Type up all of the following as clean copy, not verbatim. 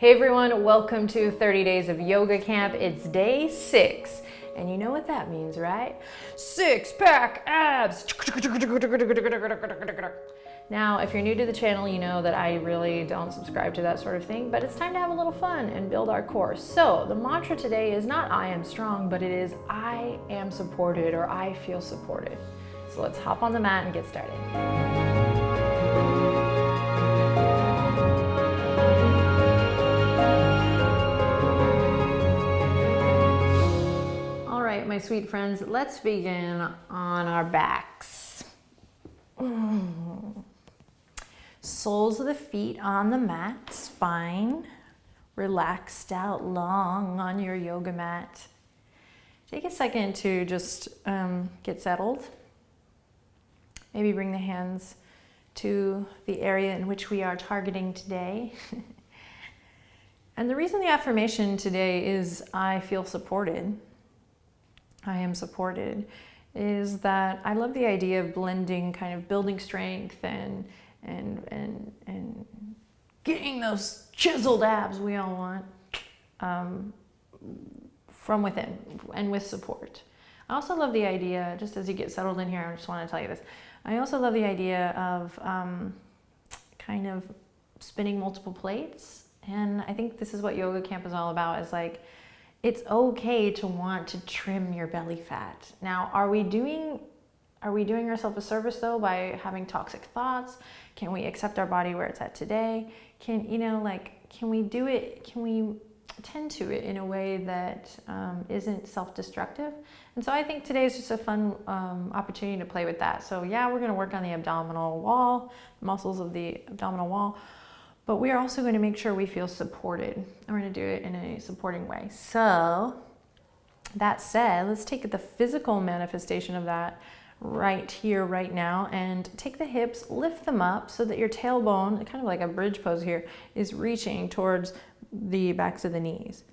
Hey everyone, welcome to 30 Days of Yoga Camp. It's day 6, and you know what that means, right? Six-pack abs! Now, if you're new to the channel, you know that I really don't subscribe to that sort of thing, but it's time to have a little fun and build our core. So, the mantra today is not I am strong, but it is I am supported, or I feel supported. So let's hop on the mat and get started. My sweet friends, let's begin on our backs. Soles of the feet on the mat, spine relaxed out long on your yoga mat. Take a second to just get settled. Maybe bring the hands to the area in which we are targeting today. And the reason the affirmation today is I feel supported, I am supported, is that I love the idea of blending kind of building strength and getting those chiseled abs we all want from within and with support. I also love the idea, just as you get settled in here, I just want to tell you this, I also love the idea of kind of spinning multiple plates. And I think this is what yoga camp is all about, is like, it's okay to want to trim your belly fat. Now, are we doing ourselves a service though by having toxic thoughts? Can we accept our body where it's at today? Can we do it? Can we tend to it in a way that isn't self-destructive? And so I think today is just a fun opportunity to play with that. So yeah, we're going to work on the abdominal wall, muscles of the abdominal wall. But we are also going to make sure we feel supported, and we're going to do it in a supporting way. So that said, let's take the physical manifestation of that right here, right now, and take the hips, lift them up so that your tailbone, kind of like a bridge pose here, is reaching towards the backs of the knees.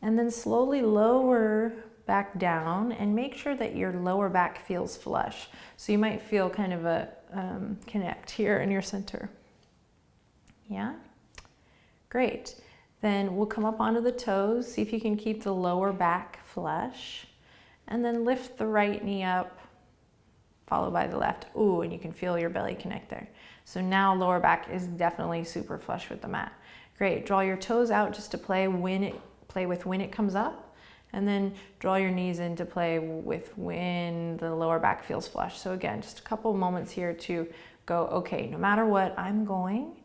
And then slowly lower back down and make sure that your lower back feels flush. So you might feel kind of a connect here in your center. Yeah? Great. Then we'll come up onto the toes. See if you can keep the lower back flush. And then lift the right knee up, followed by the left. Ooh, and you can feel your belly connect there. So now lower back is definitely super flush with the mat. Great. Draw your toes out just to play with when it comes up. And then draw your knees in to play with when the lower back feels flush. So again, just a couple moments here to go, okay, no matter what, I'm going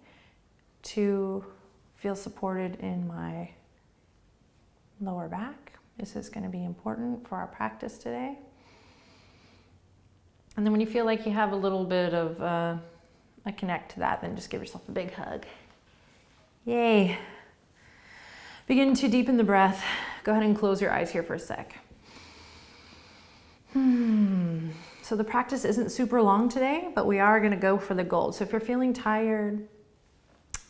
to feel supported in my lower back. This is going to be important for our practice today. And then when you feel like you have a little bit of a connect to that, then just give yourself a big hug. Yay. Begin to deepen the breath. Go ahead and close your eyes here for a sec. So the practice isn't super long today, but we are going to go for the gold. So if you're feeling tired,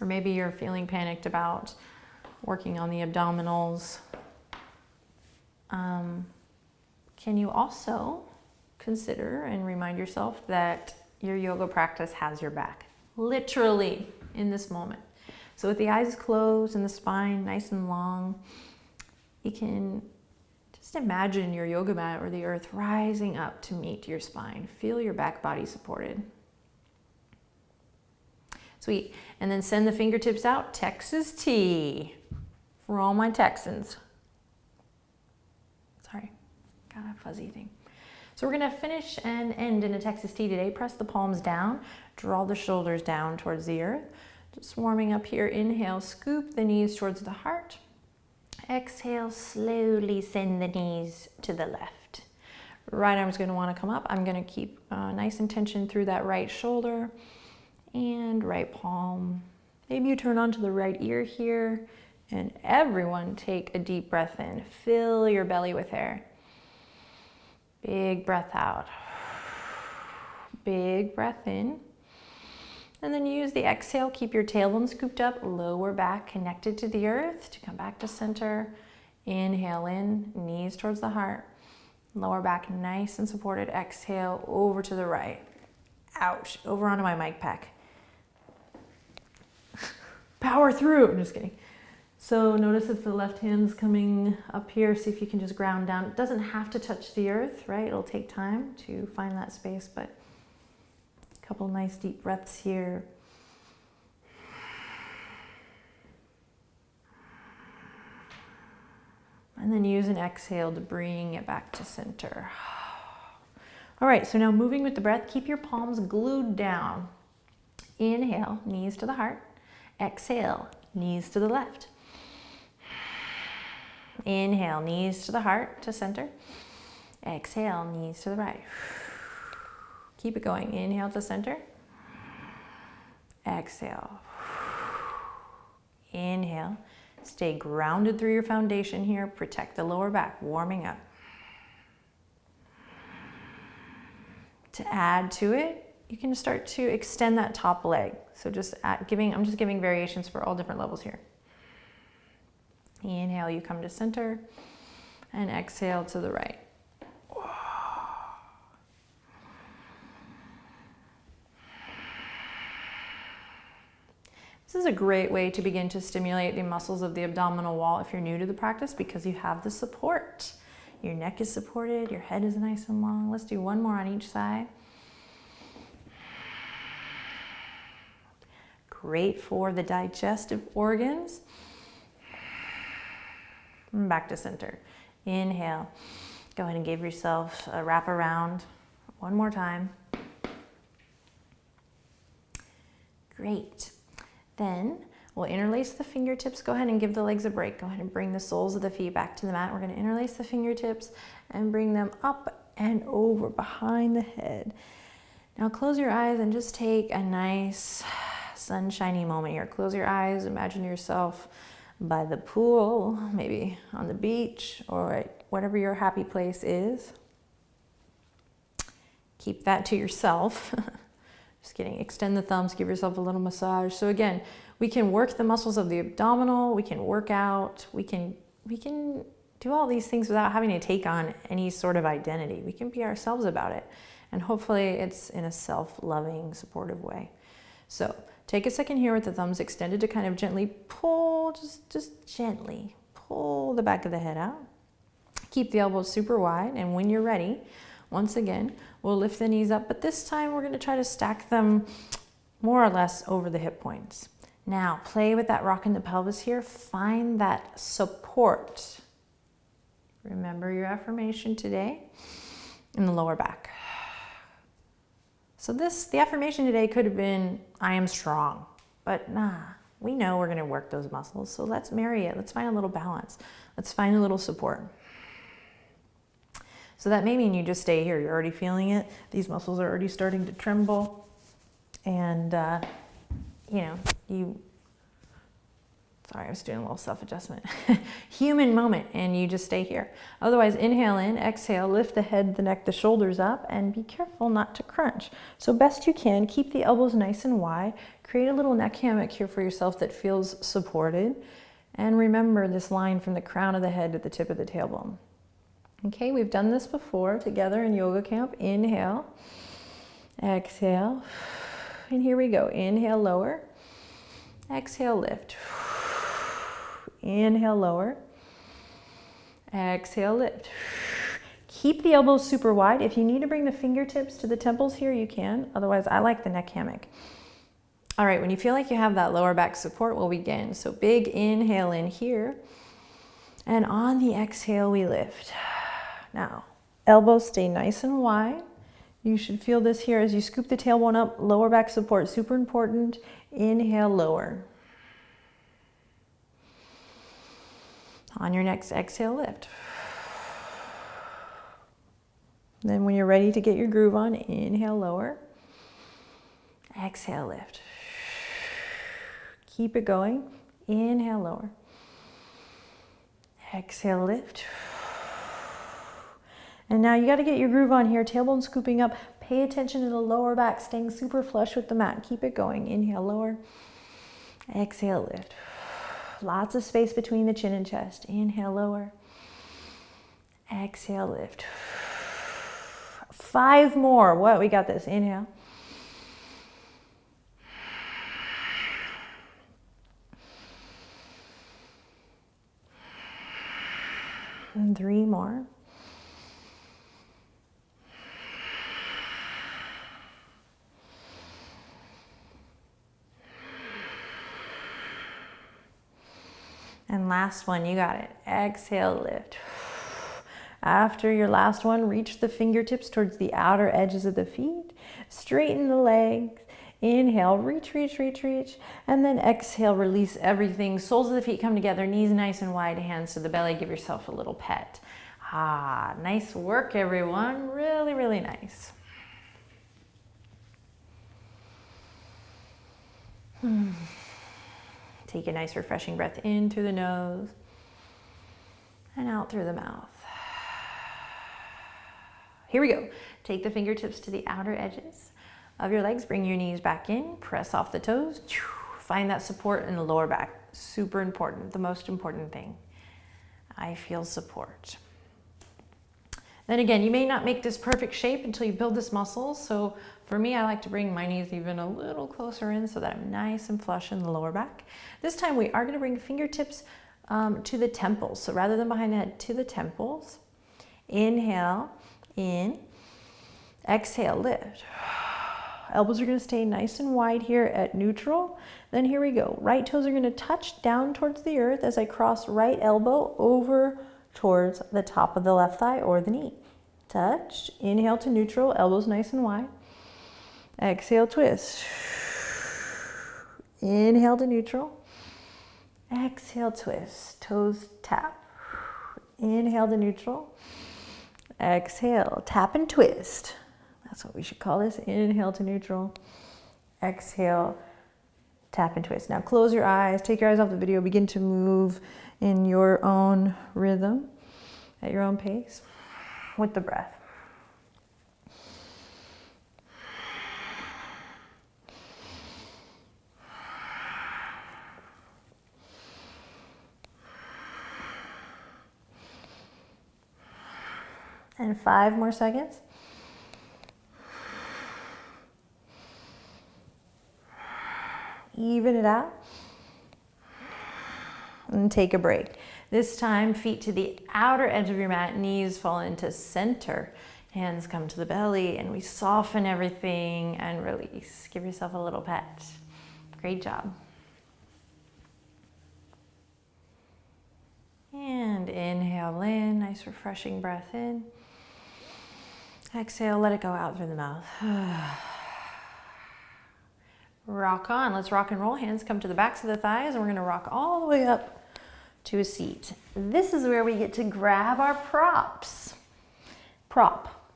or maybe you're feeling panicked about working on the abdominals, can you also consider and remind yourself that your yoga practice has your back, literally in this moment. So with the eyes closed and the spine nice and long, you can just imagine your yoga mat or the earth rising up to meet your spine. Feel your back body supported. Sweet. And then send the fingertips out. Texas T for all my Texans. Sorry, got a fuzzy thing. So we're going to finish and end in a Texas T today. Press the palms down. Draw the shoulders down towards the earth. Just warming up here. Inhale, scoop the knees towards the heart. Exhale, slowly send the knees to the left. Right arm's going to want to come up. I'm going to keep nice intention through that right shoulder. And right palm. Maybe you turn onto the right ear here. And everyone take a deep breath in. Fill your belly with air. Big breath out. Big breath in. And then use the exhale. Keep your tailbone scooped up. Lower back connected to the earth to come back to center. Inhale in. Knees towards the heart. Lower back nice and supported. Exhale over to the right. Ouch. Over onto my mic pack. Power through. I'm just kidding. So notice if the left hand's coming up here, see if you can just ground down. It doesn't have to touch the earth, right? It'll take time to find that space, but a couple nice deep breaths here. And then use an exhale to bring it back to center. All right, so now moving with the breath, keep your palms glued down. Inhale, knees to the heart. Exhale, knees to the left. Inhale, knees to the heart, to center. Exhale, knees to the right. Keep it going. Inhale to center. Exhale. Inhale. Stay grounded through your foundation here. Protect the lower back, warming up. To add to it, you can start to extend that top leg. So I'm just giving variations for all different levels here. Inhale, you come to center, and exhale to the right. This is a great way to begin to stimulate the muscles of the abdominal wall if you're new to the practice, because you have the support. Your neck is supported, your head is nice and long. Let's do one more on each side. Great for the digestive organs. And back to center. Inhale. Go ahead and give yourself a wrap around. One more time. Great. Then we'll interlace the fingertips. Go ahead and give the legs a break. Go ahead and bring the soles of the feet back to the mat. We're going to interlace the fingertips and bring them up and over behind the head. Now close your eyes and just take a nice sunshiny moment here. Close your eyes. Imagine yourself by the pool, maybe on the beach, or whatever your happy place is. Keep that to yourself. Just kidding. Extend the thumbs, give yourself a little massage. So again, we can work the muscles of the abdominal, we can work out, we can do all these things without having to take on any sort of identity. We can be ourselves about it. And hopefully it's in a self-loving, supportive way. So take a second here with the thumbs extended to kind of gently pull, just gently pull the back of the head out. Keep the elbows super wide, and when you're ready, once again, we'll lift the knees up, but this time we're going to try to stack them more or less over the hip points. Now, play with that rock in the pelvis here. Find that support. Remember your affirmation today in the lower back. So the affirmation today could have been, I am strong, but nah, we know we're going to work those muscles. So let's marry it. Let's find a little balance. Let's find a little support. So that may mean you just stay here. You're already feeling it. These muscles are already starting to tremble. And, sorry, I was doing a little self-adjustment. Human moment, and you just stay here. Otherwise, inhale in, exhale, lift the head, the neck, the shoulders up, and be careful not to crunch. So best you can, keep the elbows nice and wide. Create a little neck hammock here for yourself that feels supported. And remember this line from the crown of the head to the tip of the tailbone. Okay, we've done this before together in yoga camp. Inhale, exhale, and here we go. Inhale, lower, exhale, lift. Inhale, lower, exhale, lift. Keep the elbows super wide. If you need to bring the fingertips to the temples here, you can. Otherwise, I like the neck hammock. All right, when you feel like you have that lower back support, we'll begin. So big inhale in here, and on the exhale, we lift. Now, elbows stay nice and wide. You should feel this here as you scoop the tailbone up. Lower back support, super important. Inhale, lower. On your next exhale, lift. Then when you're ready to get your groove on, inhale, lower. Exhale, lift. Keep it going. Inhale, lower. Exhale, lift. And now you got to get your groove on here. Tailbone scooping up. Pay attention to the lower back, staying super flush with the mat. Keep it going. Inhale, lower. Exhale, lift. Lots of space between the chin and chest. Inhale, lower. Exhale, lift. 5 more. What? We got this. Inhale. And 3 more. And last one, you got it. Exhale, lift. After your last one, reach the fingertips towards the outer edges of the feet. Straighten the legs. Inhale, reach, reach, reach, reach. And then exhale, release everything. Soles of the feet come together, knees nice and wide, hands to the belly. Give yourself a little pet. Ah, nice work, everyone. Really, really nice. Take a nice refreshing breath in through the nose and out through the mouth. Here we go. Take the fingertips to the outer edges of your legs. Bring your knees back in. Press off the toes. Find that support in the lower back. Super important. The most important thing. I feel support. Then again, you may not make this perfect shape until you build this muscle. So for me, I like to bring my knees even a little closer in so that I'm nice and flush in the lower back. This time we are going to bring fingertips to the temples. So rather than behind the head, to the temples. Inhale, in. Exhale, lift. Elbows are going to stay nice and wide here at neutral. Then here we go. Right toes are going to touch down towards the earth as I cross right elbow over towards the top of the left thigh or the knee. Touch. Inhale to neutral. Elbows nice and wide. Exhale, twist. Inhale to neutral. Exhale, twist. Toes tap. Inhale to neutral. Exhale, tap and twist. That's what we should call this. Inhale to neutral. Exhale, tap and twist. Now close your eyes, take your eyes off the video, begin to move in your own rhythm, at your own pace, with the breath. And 5 more seconds. Even it out. And take a break. This time, feet to the outer edge of your mat, knees fall into center. Hands come to the belly, and we soften everything and release. Give yourself a little pat. Great job. And inhale in, nice refreshing breath in. Exhale, let it go out through the mouth. Rock on. Let's rock and roll. Hands come to the backs of the thighs, and we're going to rock all the way up to a seat. This is where we get to grab our props. Prop.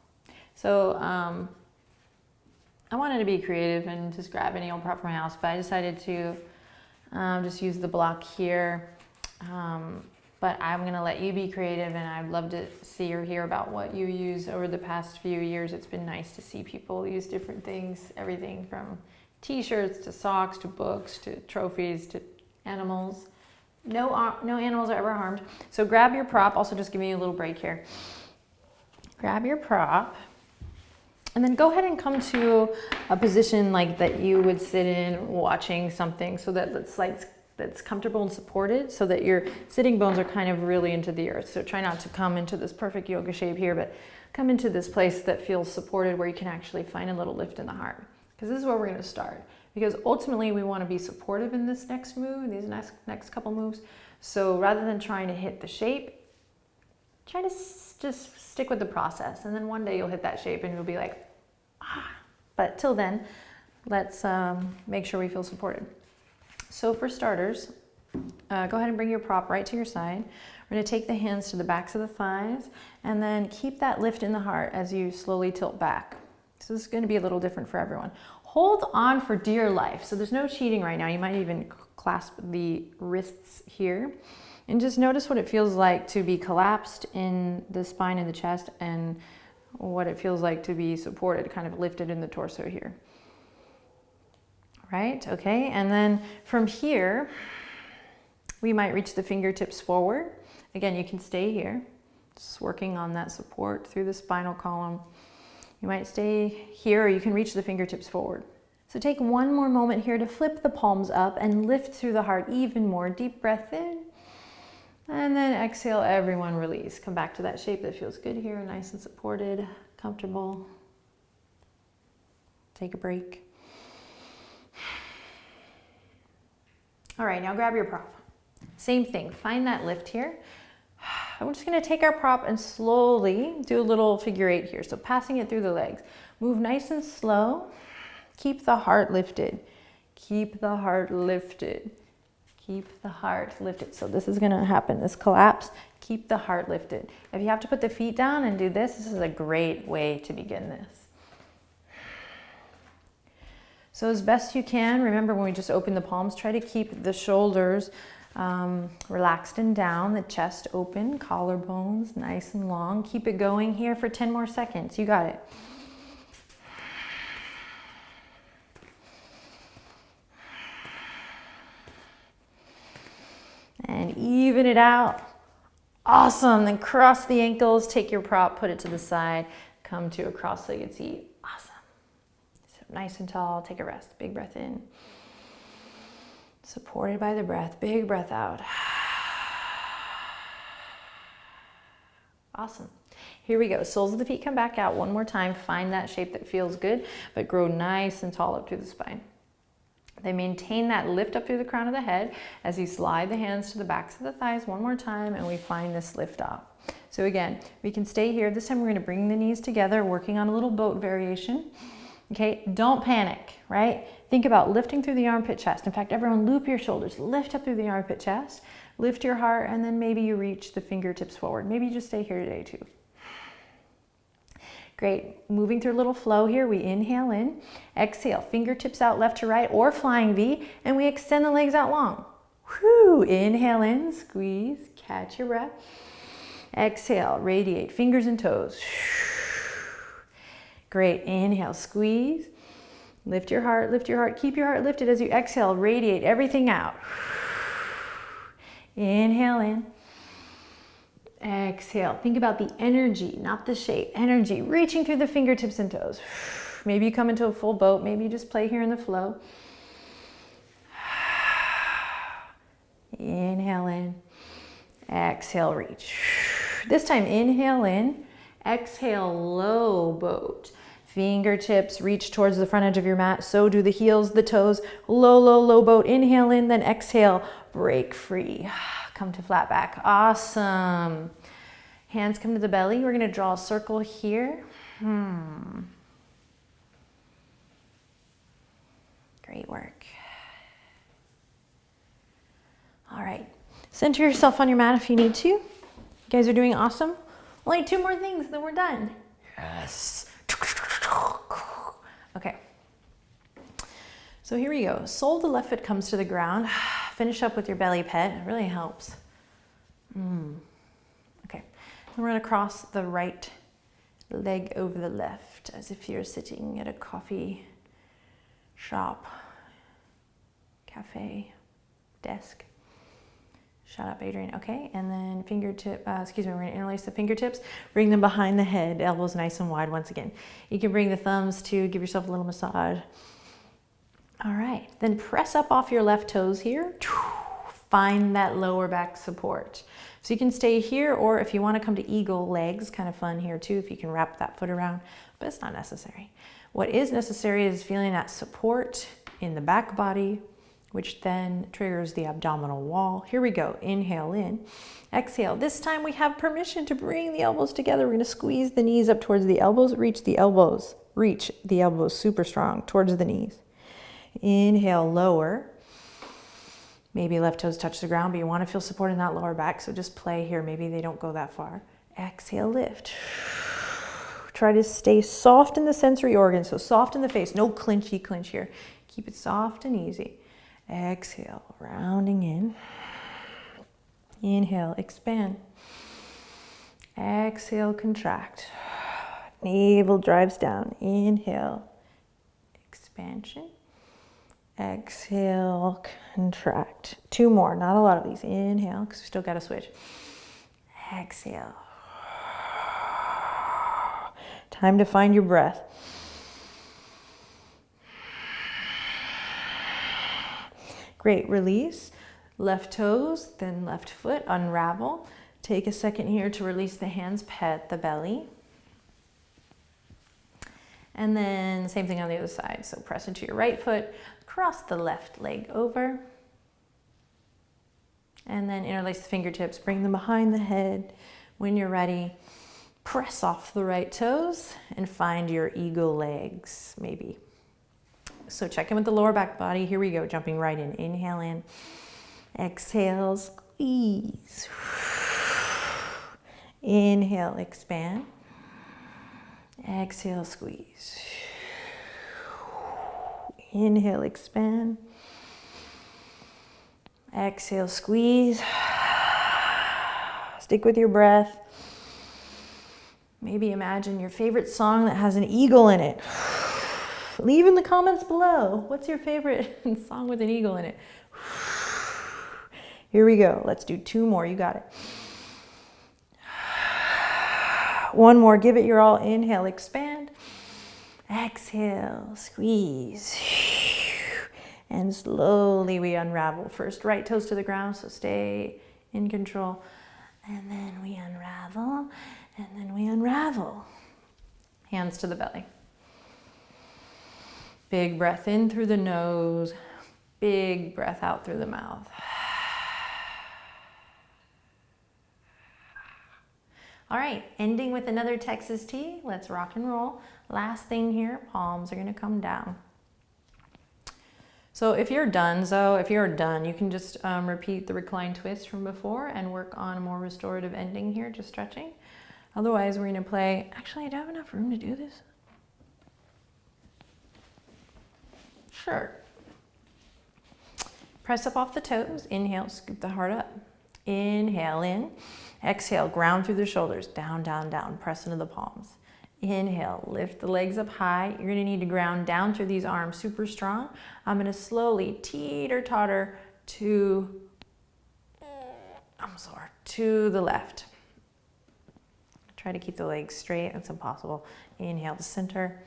So I wanted to be creative and just grab any old prop from my house, but I decided to just use the block here. But I'm going to let you be creative, and I'd love to see or hear about what you use over the past few years. It's been nice to see people use different things, everything from t-shirts to socks to books to trophies to animals. No animals are ever harmed. So grab your prop. Also, just give me a little break here. Grab your prop, and then go ahead and come to a position like that you would sit in watching something, so that that's comfortable and supported, so that your sitting bones are kind of really into the earth. So try not to come into this perfect yoga shape here, but come into this place that feels supported, where you can actually find a little lift in the heart. Because this is where we're going to start. Because ultimately we want to be supportive in this next move, these next couple moves. So rather than trying to hit the shape, try to just stick with the process. And then one day you'll hit that shape and you'll be like, ah. But till then, let's make sure we feel supported. So for starters, go ahead and bring your prop right to your side. We're going to take the hands to the backs of the thighs, and then keep that lift in the heart as you slowly tilt back. So this is going to be a little different for everyone. Hold on for dear life. So there's no cheating right now. You might even clasp the wrists here. And just notice what it feels like to be collapsed in the spine and the chest, and what it feels like to be supported, kind of lifted in the torso here. Right? Okay. And then from here, we might reach the fingertips forward. Again, you can stay here, just working on that support through the spinal column. You might stay here, or you can reach the fingertips forward. So take one more moment here to flip the palms up and lift through the heart even more. Deep breath in And then exhale, everyone release. Come back to that shape that feels good here, nice and supported, comfortable. Take a break. All right, now grab your prop. Same thing, find that lift here. I'm just gonna take our prop and slowly do a little figure 8 here. So passing it through the legs. Move nice and slow. Keep the heart lifted. Keep the heart lifted. Keep the heart lifted. So this is gonna happen, this collapse. Keep the heart lifted. If you have to put the feet down and do this, this is a great way to begin this. So as best you can, remember when we just open the palms, try to keep the shoulders relaxed and down, the chest open, collarbones nice and long. Keep it going here for 10 more seconds. You got it. And even it out. Awesome. Then cross the ankles, take your prop, put it to the side, come to a cross-legged seat. Awesome. So nice and tall, take a rest. Big breath in. Supported by the breath, big breath out. Awesome. Here we go. Soles of the feet come back out one more time. Find that shape that feels good, but grow nice and tall up through the spine. Then maintain that lift up through the crown of the head as you slide the hands to the backs of the thighs one more time, and we find this lift up. So again, we can stay here. This time we're going to bring the knees together, working on a little boat variation. Okay, don't panic, right? Think about lifting through the armpit chest. In fact, everyone loop your shoulders, lift up through the armpit chest, lift your heart, and then maybe you reach the fingertips forward. Maybe you just stay here today too. Great, moving through a little flow here. We inhale in, exhale, fingertips out left to right or flying V, and we extend the legs out long. Whew, inhale in, squeeze, catch your breath. Exhale, radiate, fingers and toes. Great, inhale, squeeze, lift your heart, keep your heart lifted as you exhale, radiate everything out. Inhale in, exhale, think about the energy, not the shape, energy, reaching through the fingertips and toes. Maybe you come into a full boat, maybe you just play here in the flow. Inhale in, exhale, reach. This time, inhale in, exhale, low boat. Fingertips reach towards the front edge of your mat. So do the heels, the toes. Low, low, low boat. Inhale in, then exhale. Break free. Come to flat back. Awesome. Hands come to the belly. We're going to draw a circle here. Great work. All right. Center yourself on your mat if you need to. You guys are doing awesome. Only 2 more things, then we're done. Yes. Okay. So here we go. Sole of the left foot comes to the ground. Finish up with your belly pet. It really helps. Okay. And we're going to cross the right leg over the left as if you're sitting at a coffee shop, cafe, desk. Shut up, Adriene. Okay, and then we're going to interlace the fingertips, bring them behind the head, elbows nice and wide once again. You can bring the thumbs to give yourself a little massage. All right, then press up off your left toes here. Find that lower back support. So you can stay here, or if you want to come to eagle legs, kind of fun here too, if you can wrap that foot around, but it's not necessary. What is necessary is feeling that support in the back body, which then triggers the abdominal wall. Here we go. Inhale in, exhale. This time we have permission to bring the elbows together. We're going to squeeze the knees up towards the elbows, reach the elbows super strong towards the knees. Inhale, lower. Maybe left toes touch the ground, but you want to feel support in that lower back, so just play here. Maybe they don't go that far. Exhale, lift. Try to stay soft in the sensory organs, so soft in the face. No clinchy clinch here. Keep it soft and easy. Exhale, rounding in. Inhale, expand. Exhale, contract. Navel drives down. Inhale, expansion. Exhale, contract. 2 more, not a lot of these. Inhale, because we still got to switch. Exhale. Time to find your breath. Great, release. Left toes, then left foot, unravel. Take a second here to release the hands, pet the belly. And then same thing on the other side. So press into your right foot, cross the left leg over. And then interlace the fingertips, bring them behind the head. When you're ready, press off the right toes and find your eagle legs, maybe. So check in with the lower back body. Here we go, jumping right in. Inhale in, exhale, squeeze. Inhale, expand. Exhale, squeeze. Inhale, expand. Exhale, squeeze. Stick with your breath. Maybe imagine your favorite song that has an eagle in it. Leave in the comments below. What's your favorite song with an eagle in it? Here we go. Let's do 2 more. You got it. 1 more. Give it your all. Inhale, expand. Exhale, squeeze. And slowly we unravel. First, right toes to the ground, so stay in control. And then we unravel, and then we unravel. Hands to the belly. Big breath in through the nose. Big breath out through the mouth. All right, ending with another Texas T. Let's rock and roll. Last thing here, palms are gonna come down. So if you're done, you can just repeat the reclined twist from before and work on a more restorative ending here, just stretching. Otherwise, we're gonna play, actually, do I have enough room to do this? Sure. Press up off the toes. Inhale, scoop the heart up. Inhale in. Exhale, ground through the shoulders. Down, down, down. Press into the palms. Inhale, lift the legs up high. You're gonna need to ground down through these arms super strong. I'm gonna slowly teeter-totter to the left. Try to keep the legs straight, it's impossible. Inhale to center.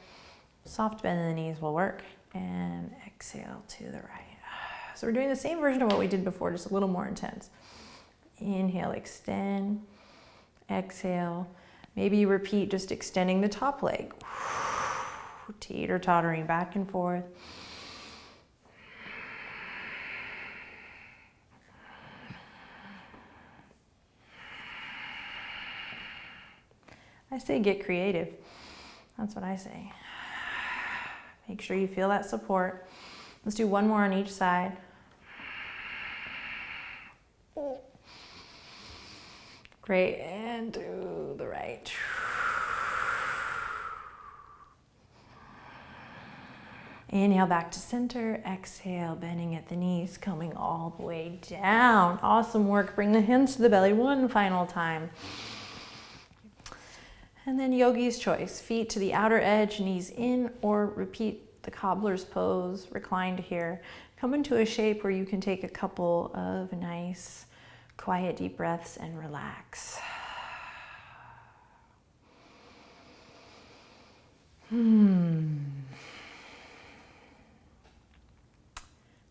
Soft bend in the knees will work. And exhale to the right. So we're doing the same version of what we did before, just a little more intense. Inhale, extend. Exhale. Maybe you repeat just extending the top leg. Teeter-tottering back and forth. I say get creative. That's what I say. Make sure you feel that support. Let's do 1 more on each side. Great, and to the right. Inhale back to center. Exhale, bending at the knees, coming all the way down. Awesome work. Bring the hands to the belly 1 final time. And then yogi's choice. Feet to the outer edge, knees in, or repeat the cobbler's pose, reclined here. Come into a shape where you can take a couple of nice, quiet, deep breaths and relax.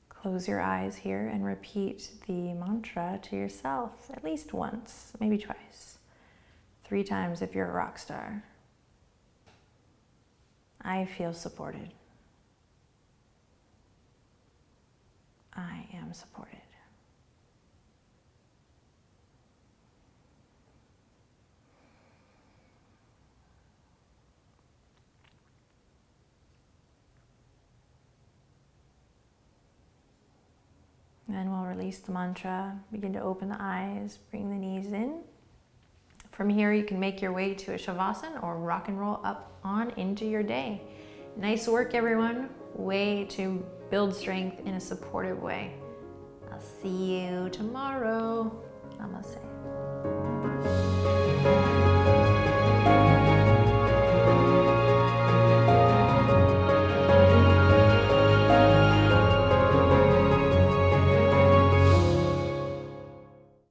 Close your eyes here and repeat the mantra to yourself at least once, maybe twice. 3 times if you're a rock star. I feel supported. I am supported. Then we'll release the mantra, begin to open the eyes, bring the knees in. From here, you can make your way to a Shavasana or rock and roll up on into your day. Nice work, everyone. Way to build strength in a supportive way. I'll see you tomorrow. Namaste.